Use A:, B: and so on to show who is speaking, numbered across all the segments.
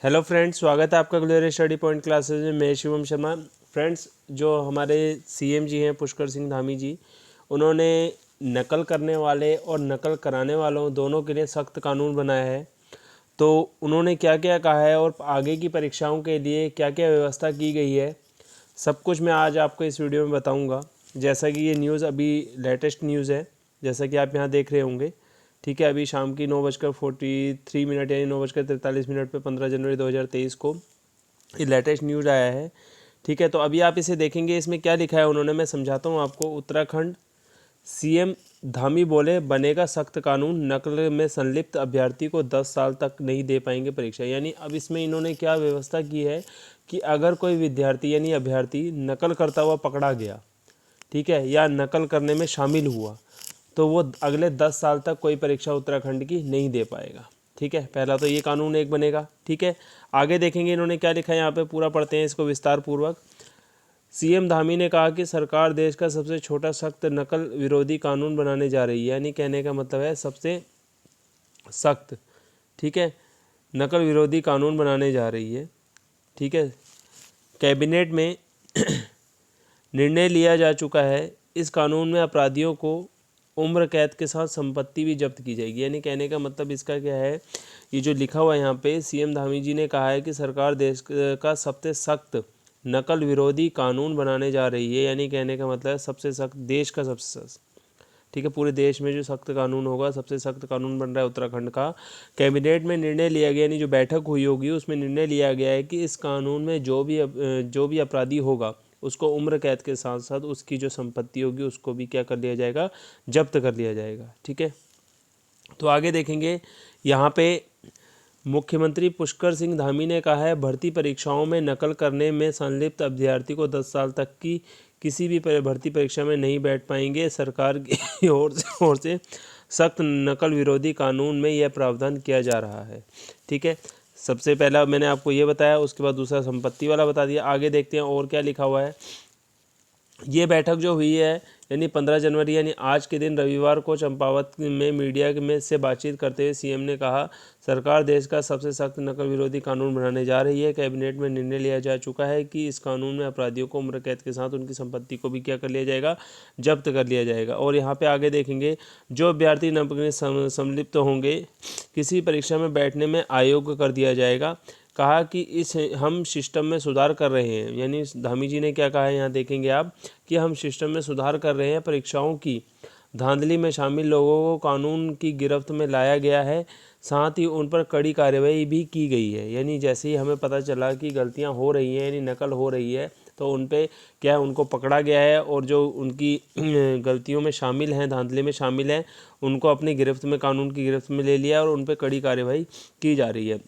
A: Hello friends, स्वागत है आपका ग्लोरी स्टडी पॉइंट क्लासेज में। मैं शिवम शर्मा। फ्रेंड्स, जो हमारे सीएम जी हैं पुष्कर सिंह धामी जी, उन्होंने नकल करने वाले और नकल कराने वालों दोनों के लिए सख्त कानून बनाया है। तो उन्होंने क्या क्या कहा है और आगे की परीक्षाओं के लिए क्या क्या व्यवस्था की गई है, सब कुछ मैं आज आपको इस वीडियो में बताऊँगा। जैसा कि ये न्यूज़ अभी लेटेस्ट न्यूज़ है, जैसा कि आप यहाँ देख रहे होंगे। ठीक है, अभी शाम की 9:43 यानी 9:43 पे 15 जनवरी 2023 को ये लेटेस्ट न्यूज़ आया है। ठीक है, तो अभी आप इसे देखेंगे, इसमें क्या लिखा है उन्होंने, मैं समझाता हूँ आपको। उत्तराखंड सीएम धामी बोले, बनेगा सख्त कानून, नकल में संलिप्त अभ्यर्थी को 10 साल तक नहीं दे पाएंगे परीक्षा। यानी अब इसमें इन्होंने क्या व्यवस्था की है कि अगर कोई विद्यार्थी यानी अभ्यर्थी नकल करता हुआ पकड़ा गया, ठीक है, या नकल करने में शामिल हुआ, तो वो अगले 10 साल तक कोई परीक्षा उत्तराखंड की नहीं दे पाएगा। ठीक है, पहला तो ये कानून एक बनेगा। ठीक है, आगे देखेंगे इन्होंने क्या लिखा है, यहाँ पे पूरा पढ़ते हैं इसको विस्तार पूर्वक। सीएम धामी ने कहा कि सरकार देश का सबसे छोटा सख्त नकल विरोधी कानून बनाने जा रही है। यानी कहने का मतलब है सबसे सख्त, ठीक है, नकल विरोधी कानून बनाने जा रही है। ठीक है, कैबिनेट में निर्णय लिया जा चुका है। इस कानून में अपराधियों को उम्र कैद के साथ संपत्ति भी जब्त की जाएगी। यानी कहने का मतलब इसका क्या है, ये जो लिखा हुआ है यहाँ पे, सीएम धामी जी ने कहा है कि सरकार देश का सबसे सख्त नकल विरोधी कानून बनाने जा रही है। यानी कहने का मतलब है सबसे सख्त, देश का सबसे सख्त, ठीक है, पूरे देश में जो सख्त कानून होगा, सबसे सख्त कानून बन रहा है उत्तराखंड का। कैबिनेट में निर्णय लिया गया, यानी जो बैठक हुई होगी उसमें निर्णय लिया गया है कि इस कानून में जो भी अपराधी होगा उसको उम्र कैद के साथ साथ उसकी जो संपत्ति होगी उसको भी क्या कर लिया जाएगा, जब्त कर लिया जाएगा। ठीक है, तो आगे देखेंगे यहाँ पे मुख्यमंत्री पुष्कर सिंह धामी ने कहा है, भर्ती परीक्षाओं में नकल करने में संलिप्त अभ्यर्थी को 10 साल तक की किसी भी भर्ती परीक्षा में नहीं बैठ पाएंगे। सरकार की ओर से सख्त नकल विरोधी कानून में यह प्रावधान किया जा रहा है। ठीक है, सबसे पहला मैंने आपको ये बताया, उसके बाद दूसरा संपत्ति वाला बता दिया। आगे देखते हैं और क्या लिखा हुआ है। ये बैठक जो हुई है यानी 15 जनवरी यानी आज के दिन रविवार को चंपावत में मीडिया में से बातचीत करते हुए सीएम ने कहा, सरकार देश का सबसे सख्त नकल विरोधी कानून बनाने जा रही है। कैबिनेट में निर्णय लिया जा चुका है कि इस कानून में अपराधियों को उम्र कैद के साथ उनकी संपत्ति को भी क्या कर लिया जाएगा, जब्त कर लिया जाएगा। और यहाँ पे आगे देखेंगे, जो अभ्यर्थी नकल में संलिप्त होंगे किसी परीक्षा में बैठने में अयोग्य कर दिया जाएगा। कहा कि इस हम सिस्टम में सुधार कर रहे हैं। यानी धामी जी ने क्या कहा है, यहाँ देखेंगे आप, कि हम सिस्टम में सुधार कर रहे हैं। परीक्षाओं की धांधली में शामिल लोगों को कानून की गिरफ्त में लाया गया है, साथ ही उन पर कड़ी कार्रवाई भी की गई है। यानी जैसे ही हमें पता चला कि गलतियां हो रही हैं, यानी नकल हो रही है, तो उन पे क्या है, उनको पकड़ा गया है, और जो उनकी गलतियों में शामिल हैं, धांधली में शामिल हैं, उनको अपनी गिरफ्त में, कानून की गिरफ्त में ले लिया और उन पर कड़ी कार्रवाई की जा रही है।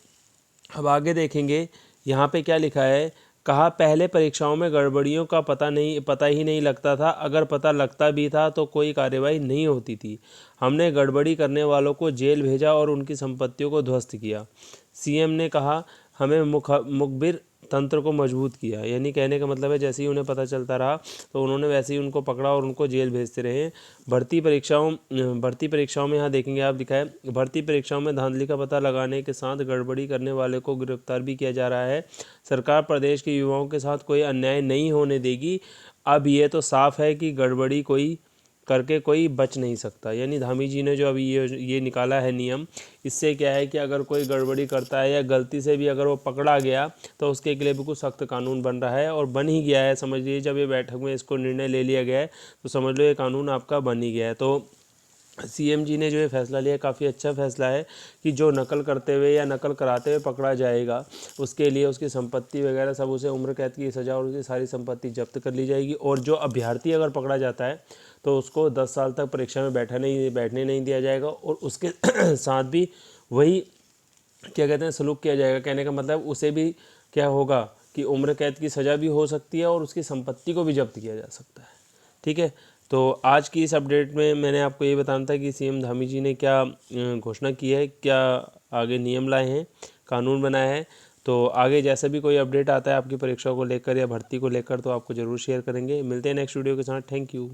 A: अब आगे देखेंगे यहाँ पे क्या लिखा है। कहा, पहले परीक्षाओं में गड़बड़ियों का पता ही नहीं लगता था। अगर पता लगता भी था तो कोई कार्रवाई नहीं होती थी। हमने गड़बड़ी करने वालों को जेल भेजा और उनकी संपत्तियों को ध्वस्त किया। सीएम ने कहा, हमें मुखबिर तंत्र को मजबूत किया। यानी कहने का मतलब है जैसे ही उन्हें पता चलता रहा तो उन्होंने वैसे ही उनको पकड़ा और उनको जेल भेजते रहे। भर्ती परीक्षाओं में यहाँ देखेंगे आप, लिखा है, भर्ती परीक्षाओं में धांधली का पता लगाने के साथ गड़बड़ी करने वाले को गिरफ्तार भी किया जा रहा है। सरकार प्रदेश के युवाओं के साथ कोई अन्याय नहीं होने देगी। अब ये तो साफ है कि गड़बड़ी कोई करके कोई बच नहीं सकता। यानी धामी जी ने जो अभी ये निकाला है नियम, इससे क्या है कि अगर कोई गड़बड़ी करता है या गलती से भी अगर वो पकड़ा गया तो उसके लिए बिल्कुल सख्त कानून बन रहा है, और बन ही गया है। समझ लीजिए जब ये बैठक में इसको निर्णय ले लिया गया है तो समझ लो ये कानून आपका बन ही गया है। तो सीएम जी ने जो ये फैसला लिया, काफ़ी अच्छा फैसला है कि जो नकल करते हुए या नकल कराते हुए पकड़ा जाएगा उसके लिए उसकी संपत्ति वगैरह सब, उसे उम्र कैद की सज़ा और उसकी सारी संपत्ति जब्त कर ली जाएगी। और जो अभ्यर्थी अगर पकड़ा जाता है तो उसको 10 साल तक परीक्षा में बैठने नहीं दिया जाएगा, और उसके साथ भी वही क्या कहते हैं, सलूक किया जाएगा। कहने का मतलब उसे भी क्या होगा कि उम्र कैद की सज़ा भी हो सकती है और उसकी संपत्ति को भी जब्त किया जा सकता है। ठीक है, तो आज की इस अपडेट में मैंने आपको ये बताना था कि सीएम धामी जी ने क्या घोषणा की है, क्या आगे नियम लाए हैं, कानून बनाया है। तो आगे जैसा भी कोई अपडेट आता है आपकी परीक्षा को लेकर या भर्ती को लेकर तो आपको ज़रूर शेयर करेंगे। मिलते हैं नेक्स्ट वीडियो के साथ। Thank you.